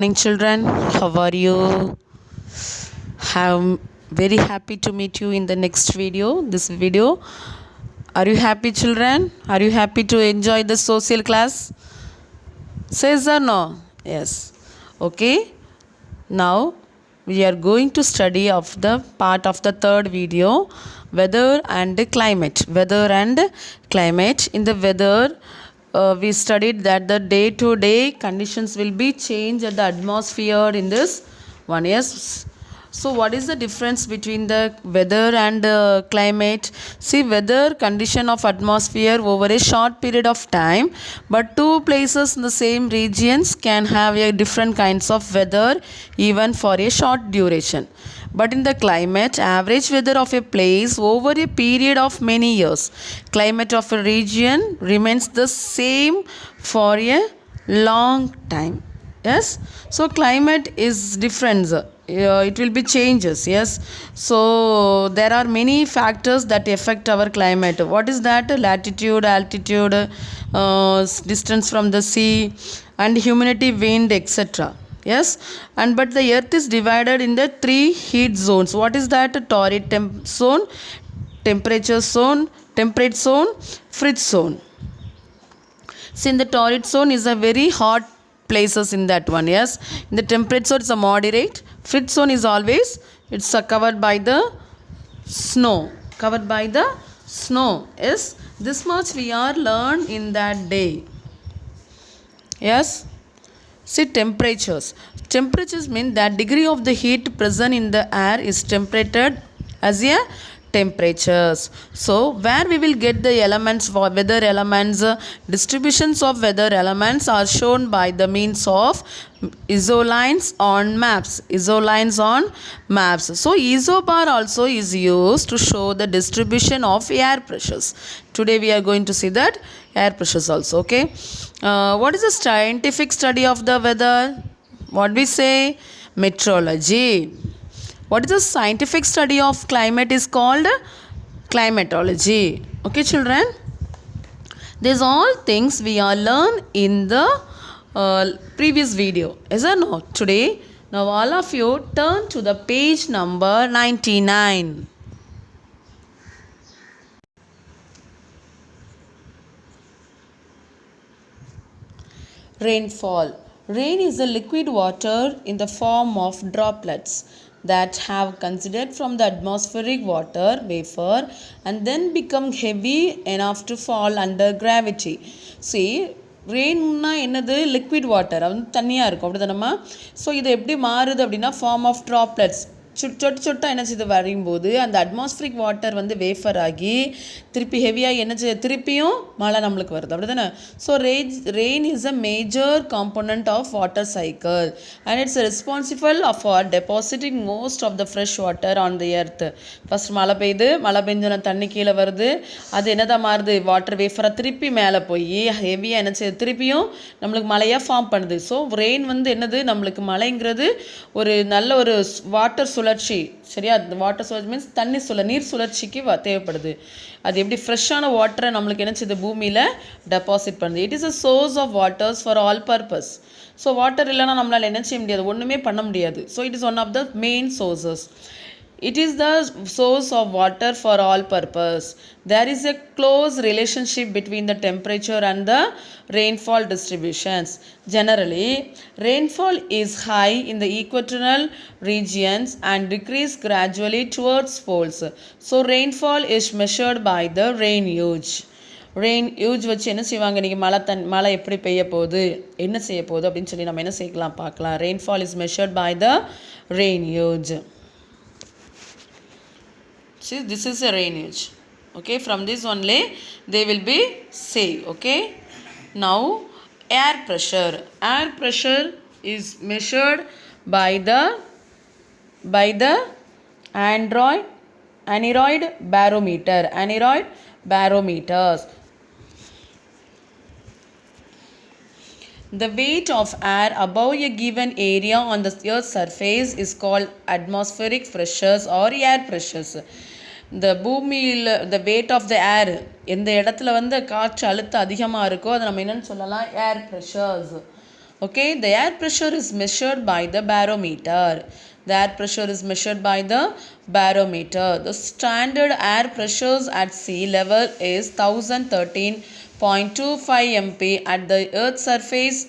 Morning, children. How are you? I'm very happy to meet you in the next video. This video. Are you happy, children? Are you happy to enjoy the social class? Says or no? Yes. Okay. Now we are going to study of the part of the third video, weather and climate. Weather and climate. In the weather, we studied that the day-to-day conditions will be changed at the atmosphere in this one. Yes. So what is the difference between the weather and climate? See, weather condition of atmosphere over a short period of time, but two places in the same regions can have a different kinds of weather even for a short duration. But in the climate, average weather of a place over a period of many years, climate of a region remains the same for a long time. Yes, so climate is different. It will be changes. Yes, so there are many factors that affect our climate. What is that? Latitude, altitude, distance from the sea, and humidity, wind, etc. Yes, and but the earth is divided in the three heat zones. What is that? Torrid zone, temperature zone, temperate zone, fridge zone. See, in the torrid zone is a very hot places in that one. Yes, in the temperate zone it's a moderate. Fridge zone is always it's covered by the snow. Covered by the snow. Yes, this much we are learned in that day. Yes. See, temperatures. Temperatures mean that degree of the heat present in the air is temperated as a temperatures. So where we will get the elements for weather elements, distributions of weather elements are shown by the means of isolines on maps. Isolines on maps. So isobar also is used to show the distribution of air pressures. Today we are going to see that air pressures also. Okay. What is the scientific study of the weather? What we say? Meteorology. What is the scientific study of climate is called? Climatology. Okay, children. These all things we are learned in the previous video. Is or no? Today, now all of you turn to the page number 99. Rainfall. Rain is a liquid water in the form of droplets that have considered from the atmospheric water vapor and then become heavy enough to fall under gravity. See, ரெயின்னா என்னது liquid water அது வந்து தண்ணியாக இருக்கும் அப்படி தானம்மா. So இது எப்படி மாறுது அப்படின்னா ஃபார்ம் ஆஃப் ட்ராப்லெட்ஸ் சொட்டு சொட்டாக என்ன செய்து வரையும்போது அந்த அட்மாஸ்பிரிக் வாட்டர் வந்து வேஃபர் ஆகி திருப்பி ஹெவியாக என்ன செய்ய திருப்பியும் மழை நம்மளுக்கு வருது அப்படி தானே. So rain is a major component of water cycle and it's responsible for depositing most of the fresh water on the earth. First மழை பெய்யுது, மழை பெஞ்சோன்னா தண்ணி கீழே வருது, அது என்னதான் மாறுது வாட்டர் வேஃபராக திருப்பி மேலே போய் ஹெவியாக என்ன செய்யுது திருப்பியும் நம்மளுக்கு மழையாக ஃபார்ம் பண்ணுது. ஸோ ரெயின் வந்து என்னது நம்மளுக்கு மழைங்கிறது ஒரு நல்ல ஒரு வாட்டர் சுழற்சி. சரியா, வாட்டர் சுழற்சி மீன்ஸ் தண்ணி நீர் சுழற்சிக்கு தேவைப்படுது. அது எப்படி ஃப்ரெஷ்ஷான வாட்டரை நம்மளுக்கு என்ன செய்யுது பூமியில் டெபாசிட் பண்ணுது. It is a source of waters for all purpose. So water இல்லைன்னா நம்மளால் என்ன செய்ய முடியாது, ஒன்றுமே பண்ண முடியாது. So it is one of the main sources. It is the source of water for all purpose. There is a close relationship between the temperature and the rainfall distributions. Generally, rainfall is high in the equatorial regions and decrease gradually towards poles. So rainfall is measured by the rain gauge. Rain use வச்சு என்ன செய்வாங்க, இன்றைக்கி மழை எப்படி பெய்ய போகுது, என்ன செய்ய போகுது அப்படின்னு சொல்லி நம்ம என்ன செய்யலாம் பார்க்கலாம். Rainfall is measured by the rain gauge. See, this is a rain gauge. Okay, from this only they will be say. Okay, now air pressure. Air pressure is measured by the aneroid barometer. Aneroid barometers. The weight of air above a given area on the Earth's surface is called atmospheric pressures or air pressures. இந்த பூமியில் the weight of the air எந்த இடத்துல வந்து காற்று அழுத்தம் அதிகமாக இருக்கோ அதை நம்ம என்னென்னு சொல்லலாம், ஏர் pressures. Okay, the air pressure is measured by the barometer. The air pressure is measured by the barometer. The standard air pressures at sea level is 1013.25 mp. At the earth's surface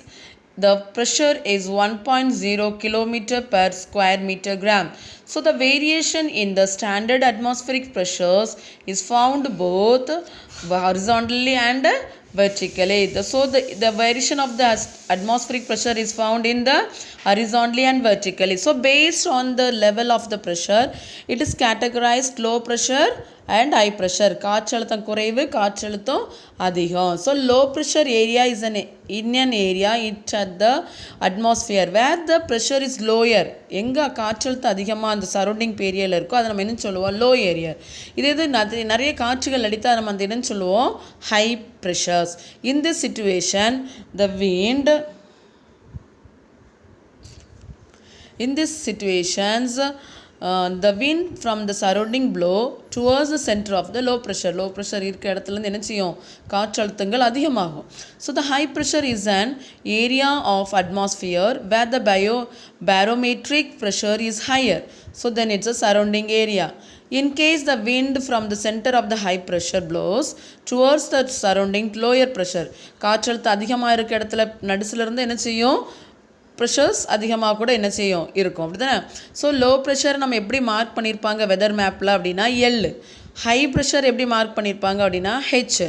the pressure is 1.0 kilometer per square meter gram. So the variation in the standard atmospheric pressures is found both horizontally and vertically. The variation of the atmospheric pressure is found in the horizontally and vertically. So based on the level of the pressure, it is categorized low pressure and high pressure. காற்றழுத்தம் குறைவு, காற்றழுத்தம் அதிகம். So low pressure area is in an area at the atmosphere where the pressure is lower. எங்கே காற்றழுத்தம் அதிகமாக அந்த surrounding ஏரியாவில் இருக்கோ அதை நம்ம என்ன சொல்லுவோம், லோ ஏரியா. இது நிறைய காற்றுகள் அடித்தால் நம்ம அந்த என்னன்னு சொல்லுவோம், high pressures. In this situation the wind in these situations the wind from the surrounding blow towards the center of the low pressure. Low pressure இருக்க இடத்துலேருந்து என்ன செய்யும், காற்றழுத்தங்கள் அதிகமாகும். So the high pressure is an area of atmosphere where the barometric pressure is higher. So then it's a surrounding area. In case the wind from the center of the high pressure blows towards the surrounding lower pressure, காற்றழுத்தம் அதிகமாக இருக்க இடத்துல நடுசிலிருந்து என்ன செய்யும், pressures அதிகமாக கூட என்ன செய்யும் இருக்கும், அப்படி தானே. ஸோ லோ ப்ரெஷர் நம்ம எப்படி மார்க் பண்ணியிருப்பாங்க வெதர் மேப்பில் அப்படின்னா எல். ஹை ப்ரெஷர் எப்படி மார்க் பண்ணியிருப்பாங்க அப்படின்னா ஹெச்.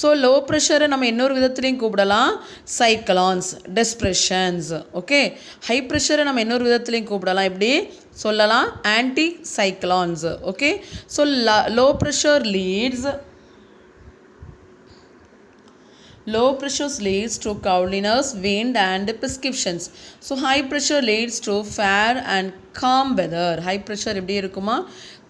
ஸோ லோ ப்ரெஷரை நம்ம இன்னொரு விதத்துலையும் கூப்பிடலாம் சைக்ளான்ஸ், டெஸ்ப்ரெஷன்ஸ். ஓகே, ஹை ப்ரெஷரை நம்ம இன்னொரு விதத்துலையும் கூப்பிடலாம், எப்படி சொல்லலாம், anti cyclones. Okay, so low pressure leads low pressure leads to cloudiness, wind and prescriptions. So high pressure leads to fair and calm weather. High pressure எப்படி இருக்குமா,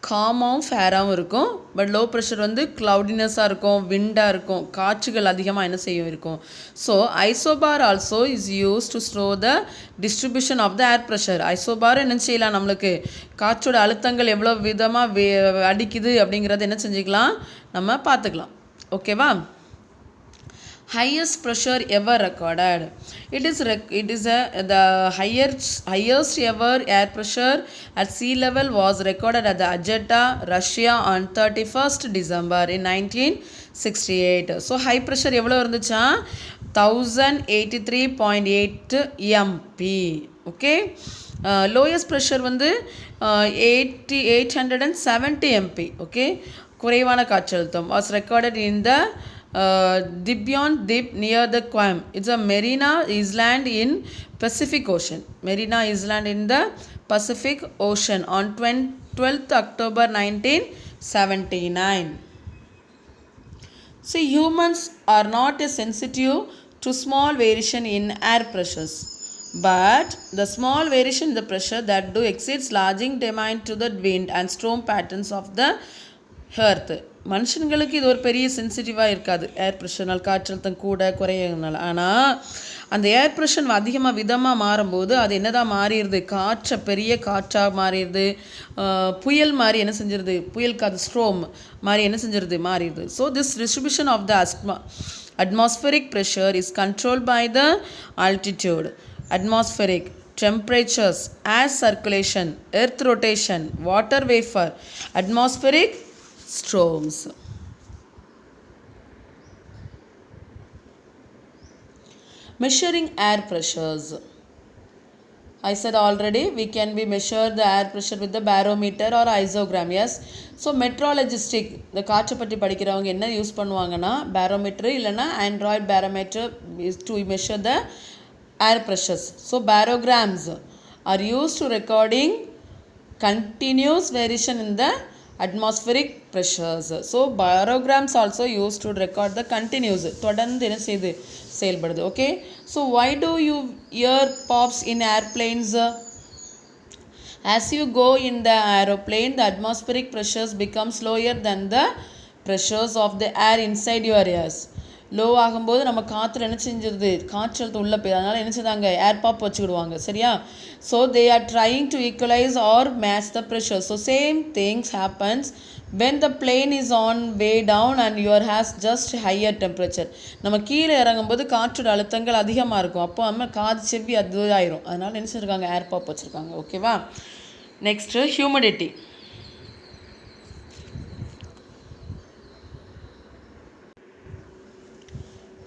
காமாகவும் ஃபேராகவும் இருக்கும். பட் லோ ப்ரெஷர் வந்து க்ளவுடினஸாக இருக்கும், விண்டாக இருக்கும், காற்றுகள் அதிகமாக என்ன செய்யும் இருக்கும். So isobar also is use to slow the distribution of the air pressure. Isobar என்ன செய்யலாம், நம்மளுக்கு காற்றோட அழுத்தங்கள் எவ்வளோ விதமாக அடிக்குது அப்படிங்கிறத என்ன செஞ்சுக்கலாம், நம்ம பார்த்துக்கலாம். ஓகேவா. Highest pressure ever recorded. The highest ever air pressure at sea level was recorded at the Alberta, Russia on 31st December in 1968. So high pressure எவ்வளோ இருந்துச்சா, 1083.8 mp. ஓகே, lowest pressure வந்து 870 mp. ஓகே, குறைவான காற்றழுத்தம் was recorded in the Dibion Dip near the Guam. It's a Marina Island in Pacific Ocean. Marina Island in the Pacific Ocean on 12th October 1979. See, humans are not as sensitive to small variation in air pressures, but the small variation in the pressure that do exceeds larging demand to the wind and storm patterns of the earth. மனுஷங்களுக்கு இது ஒரு பெரிய சென்சிட்டிவாக இருக்காது ஏர் ப்ரெஷர்னால், காற்றழுத்தம் கூட குறையனால. ஆனால் அந்த ஏர் pressure அதிகமாக விதமாக மாறும்போது அது என்ன தான் மாறிடுது, காற்றை பெரிய காற்றாக மாறிடுது, புயல் மாதிரி என்ன செஞ்சிருது, புயல் காற்று ஸ்ட்ரோம் மாதிரி என்ன செஞ்சிருது, மாறிடுது. So this distribution of the atmospheric pressure is controlled by the altitude, atmospheric temperatures, air circulation, earth rotation, water vapor, atmospheric storms. Measuring air pressures. I said already we can be measure the air pressure with the barometer or isogram. Yes. So meteorologistic, the காற்றை பற்றி படிக்கிறவங்க என்ன use பண்ணுவாங்கன்னா barometer இல்லைன்னா Android barometer is to measure the air pressures. So barograms are used to recording continuous variation in the atmospheric pressures. So barograms also used to record the continuous, தொடர்ந்து என்ன செய்து செயல்படுது. Okay, so why do you hear pops in airplanes? As you go in the aeroplane, the atmospheric pressures becomes lower than the pressures of the air inside your ears. Low ஆகும்போது நம்ம காற்றுல என்ன செஞ்சிருது, காற்றழுத்தம் உள்ளே போய், அதனால் என்ன செய்தாங்க, ஏர் பாப் வச்சுக்கிடுவாங்க. சரியா? So they are trying to equalize or match the pressure. So same things happens when the plane is on way down and your has just higher temperature. நம்ம கீழே இறங்கும்போது காற்றோட அழுத்தங்கள் அதிகமாக இருக்கும். அப்போ நம்ம காது செவ்வி அது ஆயிரும். அதனால் என்ன செஞ்சுருக்காங்க, ஏர் பாப் வச்சுருக்காங்க. ஓகேவா? Next humidity.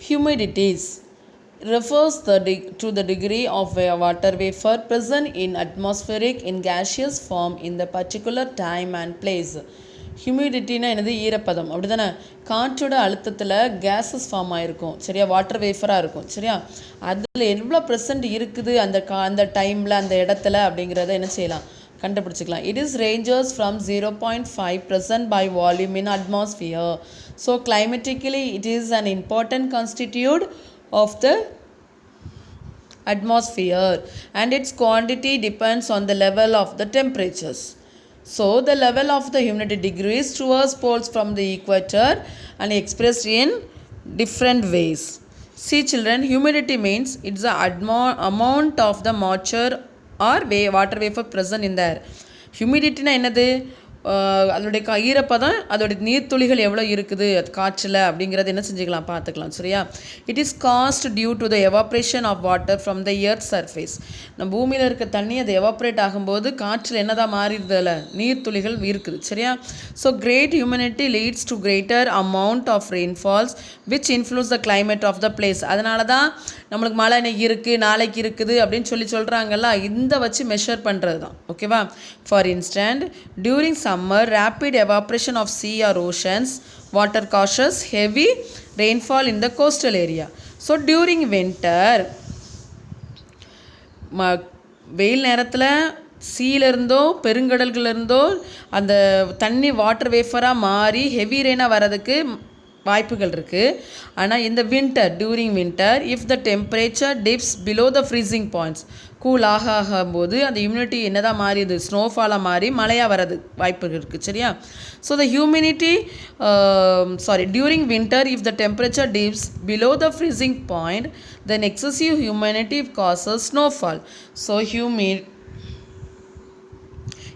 Humidities refers to the degree of a water vapor present in atmospheric in gaseous form in the particular time and place. ஹியூமிடிட்டினா என்னது, ஈரப்பதம். அப்படி தானே, காற்றோட அழுத்தத்தில் கேஸஸ் ஃபார்ம் ஆகிருக்கும். சரியா? வாட்டர் வேஃபராக இருக்கும். சரியா? அதில் எவ்வளோ ப்ரெசன்ட் இருக்குது அந்த டைமில் அந்த இடத்துல அப்படிங்கிறத என்ன செய்யலாம், கண்டுபிடிச்சிக்கலாம். It is ranges from 0.5% by volume in atmosphere. So climatically it is an important constituent of the atmosphere and its quantity depends on the level of the temperatures. So the level of the humidity degrees towards poles from the equator and expressed in different ways. See children, humidity means it's the amount of the moisture or water vapor present in the air. Humidity na என்னது, அதோடைய ஈரப்பதம், அதோடைய நீர்த்துளிகள் எவ்வளோ இருக்குது காற்றில் அப்படிங்கிறது என்ன செஞ்சுக்கலாம், பார்த்துக்கலாம். சரியா? It is caused due to the evaporation of water from the earth surface. நம்ம பூமியில் இருக்க தண்ணி அது எவாப்ரேட் ஆகும்போது காற்றில் என்னதான் மாறிடுதில்ல, நீர்த்துளிகள் இருக்குது. சரியா? So great humidity leads to greater amount of rainfalls which influence the climate of the place. அதனால தான் நம்மளுக்கு மழை இன்னைக்கு இருக்குது, நாளைக்கு இருக்குது அப்படின்னு சொல்கிறாங்கல்ல, இந்த வச்சு மெஷர் பண்ணுறது தான். ஓகேவா? For instant, during summer, rapid evaporation of sea or oceans water causes heavy rainfall in the coastal area. So during winter, வெயில் நேரத்தில் சீலேருந்தோ பெருங்கடல்களிருந்தோ அந்த தண்ணி வாட்டர் வேஃபராக மாறி ஹெவி ரெயினாக வர்றதுக்கு வாய்ப்புகள் இருக்குது. ஆனால் இந்த during winter if the temperature tips below the freezing points, cool ஆகும்போது அந்த ஹியூமிடிட்டி என்னதான் மாறிடுது, ஸ்னோஃபாலாக மாறி மழையாக வர்றது வாய்ப்புகள் இருக்குது. சரியா? So the during winter if the temperature tips below the freezing point then excessive humidity causes snowfall. So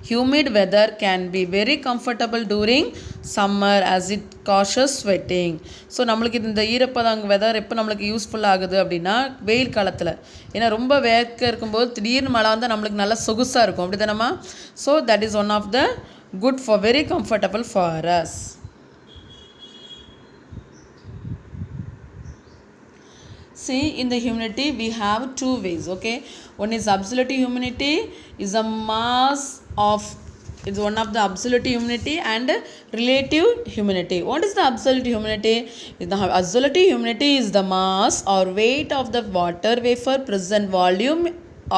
humid weather can be very comfortable during summer as it causes sweating. So நம்மளுக்கு இந்த ஈரப்பதம் weather எப்போ நம்மளுக்கு useful ஆகுது அப்படின்னா வெயில் காலத்தில். ஏன்னா ரொம்ப வேர்க்க இருக்கும்போது திடீர்னு மழை வந்தால் நம்மளுக்கு நல்லா சொகுசாக இருக்கும். அப்படி தானம்மா? So that is one of the good for very comfortable for us. See, in the humidity we have two ways. Okay, one is absolute humidity, is a mass of, it's one of the absolute humidity and relative humidity. What is the absolute humidity? The absolute humidity is the mass or weight of the water vapor present volume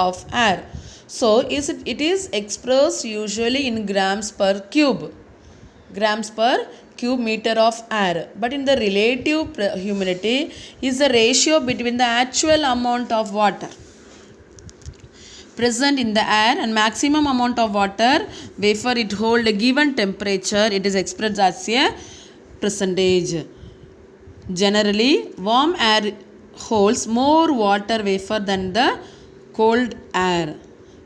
of air. So it is expressed usually in grams per cube meter of air. But in the relative humidity is the ratio between the actual amount of water present in the air and maximum amount of water vapor it hold a given temperature. It is expressed as a percentage. Generally, warm air holds more water vapor than the cold air.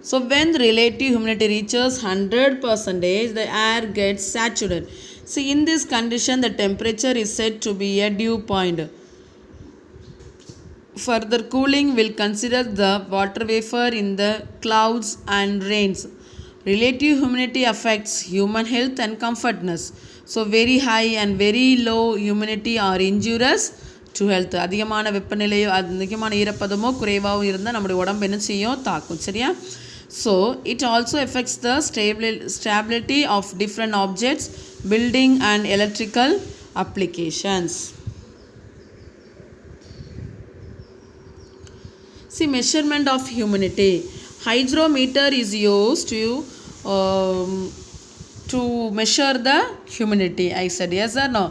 So when the relative humidity reaches 100%, the air gets saturated. So in this condition, the temperature is said to be a dew point. Further cooling will consider the water vapor in the clouds and rains. Relative humidity affects human health and comfortness. So very high and very low humidity are injurious to health. அதிகமான வெப்பநிலையோ அதிகமான ஈரப்பதமோ குறைவாகவும் இருந்தால் நம்முடைய உடம்பு என்ன செய்யும், தாக்கும். சரியா? So it also affects the stability of different objects, building and electrical applications. See, measurement of humidity. Hygrometer is used to measure the humidity. I said yes or no?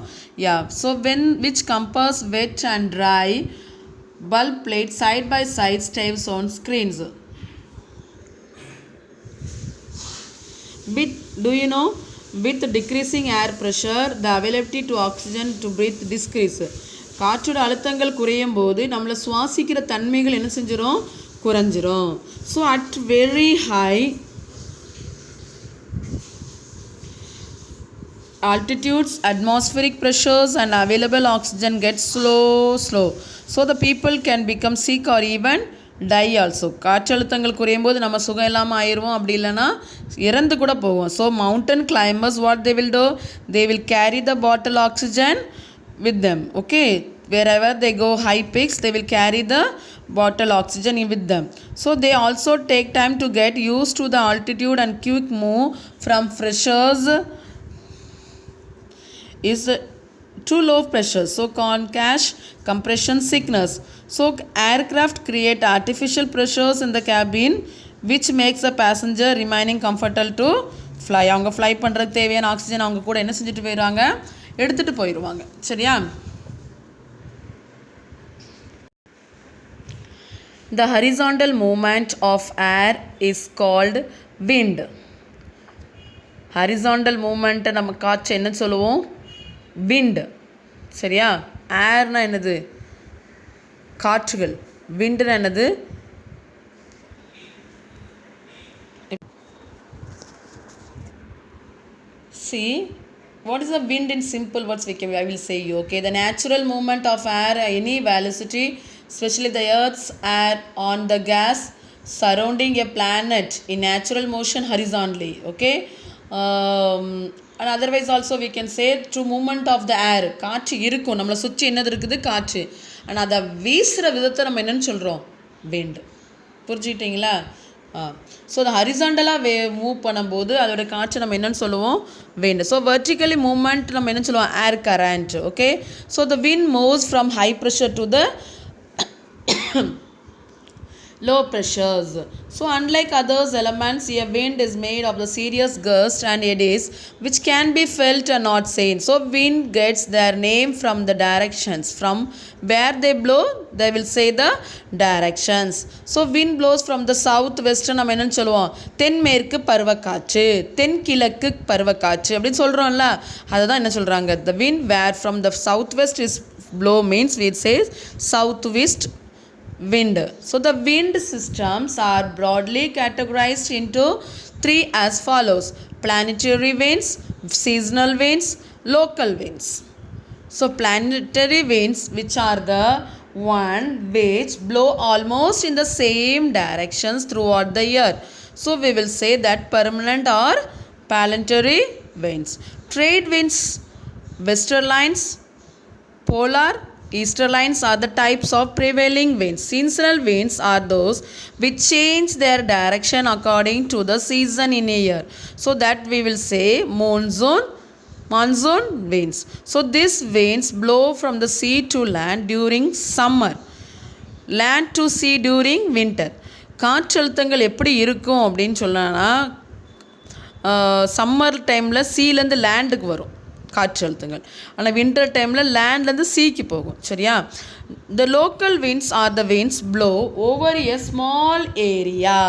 Yeah. So which compass wet and dry bulb plate side by side stays on screens. Do you know, with decreasing air pressure, the availability to oxygen to breathe decrease. காற்றோட அழுத்தங்கள் குறையும் போது நம்மளை சுவாசிக்கிற தன்மைகள் என்ன செஞ்சிடும், குறைஞ்சிரும். So at very high altitudes, atmospheric pressures and available oxygen gets slow. So the people can become sick or even die also. காற்றழுத்தங்கள் குறையும் போது நம்ம சுகம் இல்லாமல் ஆயிடுவோம், அப்படி இல்லைன்னா இறந்து கூட போவோம். So mountain climbers what they will do, they will carry the bottle oxygen with them. Okay, wherever they go high peaks, they will carry the bottle oxygen with them. So they also take time to get used to the altitude and quick move from pressures is too low pressure, so cash compression sickness. So aircraft create artificial pressures in the cabin which makes the passenger remaining comfortable to fly. அவங்க fly பண்ணுறதுக்கு தேவையான oxygen அவங்க கூட என்ன செஞ்சுட்டு போயிடுவாங்க, எடுத்துகிட்டு போயிடுவாங்க. சரியா? The horizontal movement of air is called wind. horizontal movement நம்ம காற்று என்ன சொல்லுவோம், wind. சரியா? ஏர்னா என்னது, காற்றுகள். விண்டுனா என்னது, see what is the wind in simple words I will say you. Okay, the natural movement of air any velocity, especially the earth's air on the gas surrounding a planet in natural motion horizontally. Okay, and otherwise also we can say true movement of the air. காற்று இருக்கும், நம்மளை சுற்றி என்னது இருக்குது, காற்று. ஆனால் அதை வீசுகிற விதத்தை நம்ம என்னென்னு சொல்கிறோம், wind. புரிஞ்சுக்கிட்டீங்களா? ஸோ அதை ஹரிசாண்டலாக மூவ் பண்ணும்போது அதோட காற்று நம்ம என்னென்னு சொல்லுவோம், wind. ஸோ வெர்டிக்கலி மூவ்மெண்ட் நம்ம என்ன சொல்லுவோம், air current. Okay, so the wind moves from high pressure to the low pressures. So unlike other elements, a wind is made of the serious gusts and eddies which can be felt and not seen. So wind gets their name from the directions from where they blow. They will say the directions. So wind blows from the southwestern, நம்ம என்னன்னு சொல்லுவோம், தென்மேற்கு பருவக்காற்று, தென்கிழக்கு பருவக்காற்று அப்படின்னு சொல்கிறோம்ல, அதை தான் என்ன சொல்கிறாங்க, the wind where from the southwest is blow means we say southwest wind. So the wind systems are broadly categorized into three as follows: planetary winds, seasonal winds, local winds. So planetary winds, which are the one which blow almost in the same directions throughout the year. So we will say that permanent or planetary winds. Trade winds, westerlies, polar, easterlies are the types of prevailing winds. Seasonal winds are those which change their direction according to the season in a year. So that we will say monsoon winds. So these winds blow from the sea to land during summer, land to sea during winter. காற்றழுத்தங்கள் எப்படி இருக்கும் அப்படின்னு சொன்னா, summer டைமில் சீலேருந்து லேண்டுக்கு வரும் காற்றழுத்தங்கள், ஆனால் winter டைமில் லேண்ட்லேருந்து சீக்கு போகும். சரியா? The local winds are the winds blow over a small area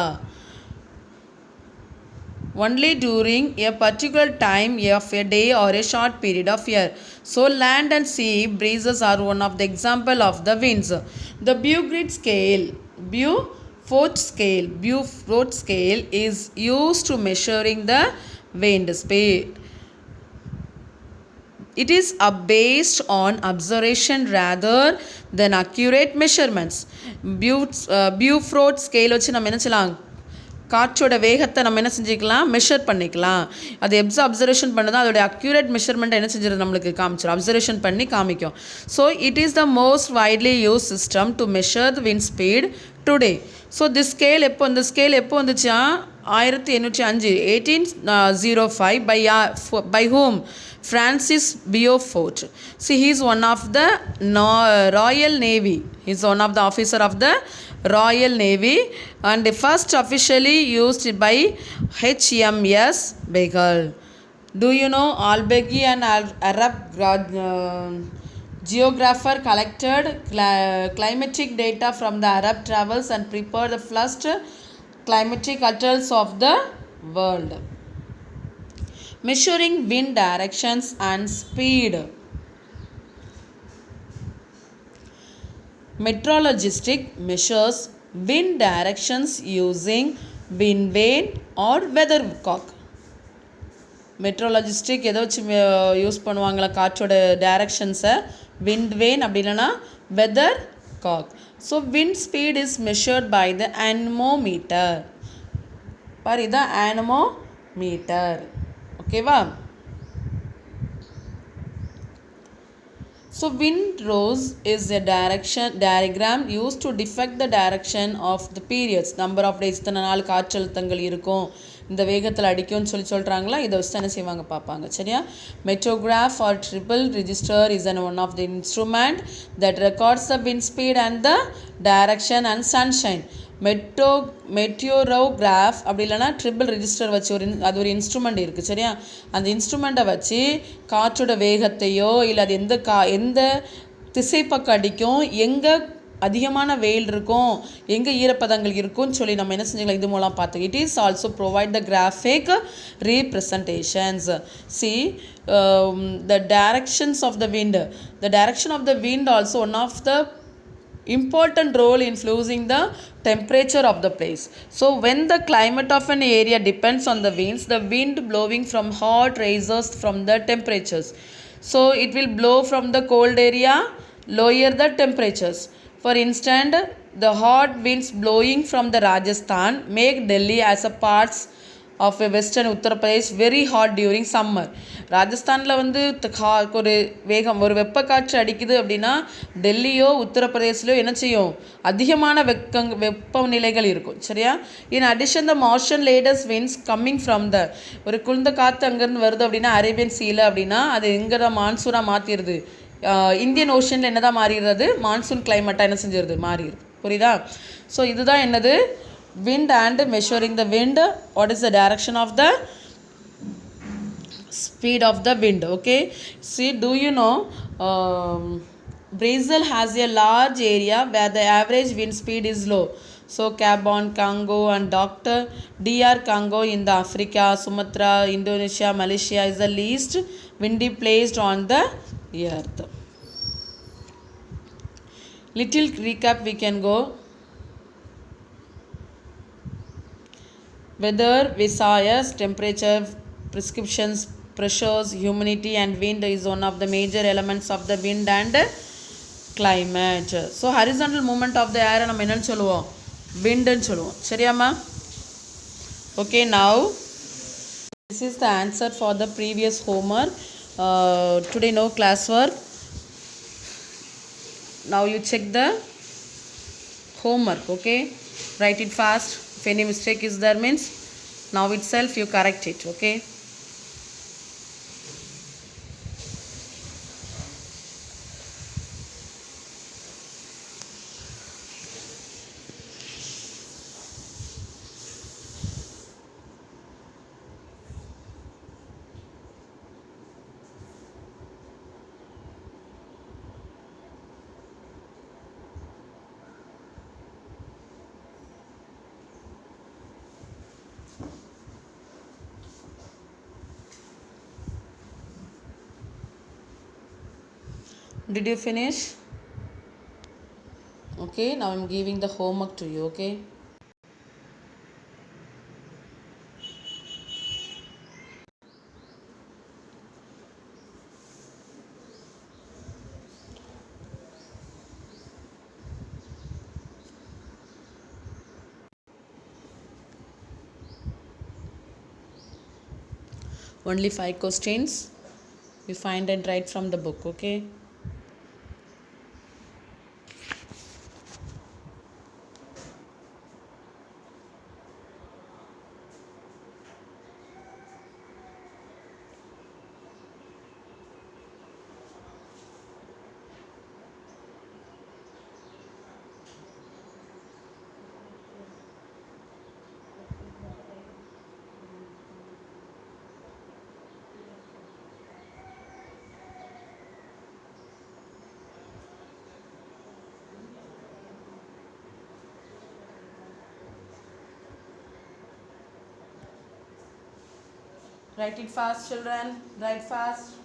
only during a particular time of a day or a short period of year. So land and sea breezes are one of the example of the winds. The Beaufort scale is used to measuring the wind speed. It is based on observation rather than accurate measurements. Beaufort scale வச்சு நம்ம என்ன செய்யலாம், காற்றோட வேகத்தை நம்ம என்ன செஞ்சுக்கலாம், measure பண்ணிக்கலாம். அது அப்சர்வேஷன் பண்ணதான் அதோட அக்யூரேட் மெஷர்மெண்ட் என்ன செஞ்சிடும், நம்மளுக்கு காமிச்சிடும், அப்சர்வேஷன் பண்ணி காமிக்கும். So it is the most widely use system to measure the wind speed today. So இந்த ஸ்கேல் எப்போ வந்துச்சா, 1805 1805 by whom? Francis Beaufort. See, he is one of the Royal Navy. He is one of the officer of the Royal Navy and first officially used by HMS Beagle. Do you know Albegi, an Arab geographer, collected climatic data from the Arab travels and prepared the first climatic atlas of the world, measuring wind directions and speed. Meteorologistic measures wind directions using wind vane or weathercock. மெட்ரோலஜிஸ்டிக் எதை வச்சு use பண்ணுவாங்களா காற்றோட டைரக்ஷன்ஸை? Wind vane அப்படி இல்லைன்னா weather cock. So wind speed is measured by the anemometer. பாரு இதான் anemometer. ஓகேவா? So wind rose is a diagram used to depict the direction of the periods. Number of days இத்தனை நாள் காற்றழுத்தங்கள் இருக்கும், இந்த வேகத்தில் அடிக்கும்னு சொல்கிறாங்களா, இதை வச்சு தானே செய்வாங்க பார்ப்பாங்க. சரியா? Metrograph or triple register is one of the instrument that records the wind speed and the direction and sunshine. Meteorograph அப்படி இல்லைனா ட்ரிபிள் ரிஜிஸ்டர் வச்சு அது ஒரு இன்ஸ்ட்ருமெண்ட் இருக்குது. சரியா? அந்த இன்ஸ்ட்ருமெண்ட்டை வச்சு காற்றோட வேகத்தையோ இல்லை அது எந்த திசை பக்கம் அடிக்கும், எங்கே அதிகமான வெயில் இருக்கும், எங்கே ஈரப்பதங்கள் இருக்கும்னு சொல்லி நம்ம என்ன செஞ்சுக்கலாம், இது மூலம் பார்த்து. It is also provide the graphic representations. See the directions of the wind. The direction of the wind also one of the important role in influencing the temperature of the place. So when the climate of an area depends on the winds, the wind blowing from hot raises from the temperatures. So it will blow from the cold area, lower the temperatures. For instance, the hot winds blowing from the Rajasthan make Delhi as a parts of a western Uttar Pradesh very hot during summer. ராஜஸ்தானில் வந்து ஒரு வெப்ப காற்று அடிக்குது அப்படின்னா டெல்லியோ உத்தரப்பிரதேசிலோ என்ன செய்யும், அதிகமான வெப்பநிலைகள் இருக்கும். சரியா? In addition the Martian latest winds coming from the ஒரு குளிர்ந்த காற்று அங்கேருந்து வருது அப்படின்னா அரேபியன் சீல அப்படின்னா அது எங்கே தான் மான்சூனாக மாற்றிடுது, இந்தியன் ஓஷனில் என்ன தான் மாறிடுறது, மான்சூன் கிளைமேட்டாக என்ன செஞ்சிருது, மாறிடுது. புரியுதா? ஸோ இதுதான் என்னது, wind and measuring the wind. What is the direction of the speed of the wind? Okay, see, do you know Brazil has a large area where the average wind speed is low. So Gabon, Congo and DR Congo in the Africa, Sumatra, Indonesia, Malaysia is the least windy place on the earth. Little recap we can go. Weather, visayas, temperature, prescriptions, pressures, humidity and wind is one of the major elements of the wind and climate. So horizontal movement of the air நம்ம என்னன்னு சொல்லுவோம், wind ன்னு சொல்லுவோம். சரியாமா? Okay, now this is the answer for the previous homework. Today no class work. Now you check the homework. Okay, write it fast. If any mistake is there means now itself you correct it. Okay, did you finish? Okay, now I'm giving the homework to you. Okay, only 5 questions you find and write from the book. Okay, write it fast, children. Write fast.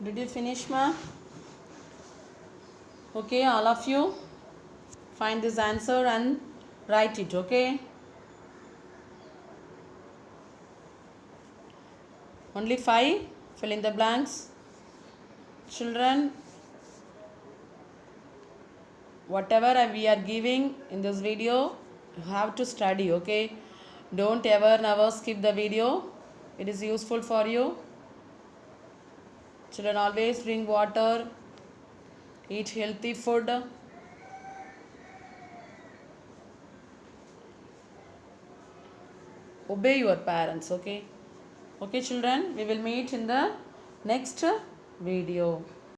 Did you finish, ma? Okay, all of you find this answer and write it, okay? Only 5. Fill in the blanks. Children, whatever we are giving in this video, you have to study, okay? Don't ever never skip the video. It is useful for you. Children, always drink water, eat healthy food. Obey your parents, okay? Okay, children, we will meet in the next video.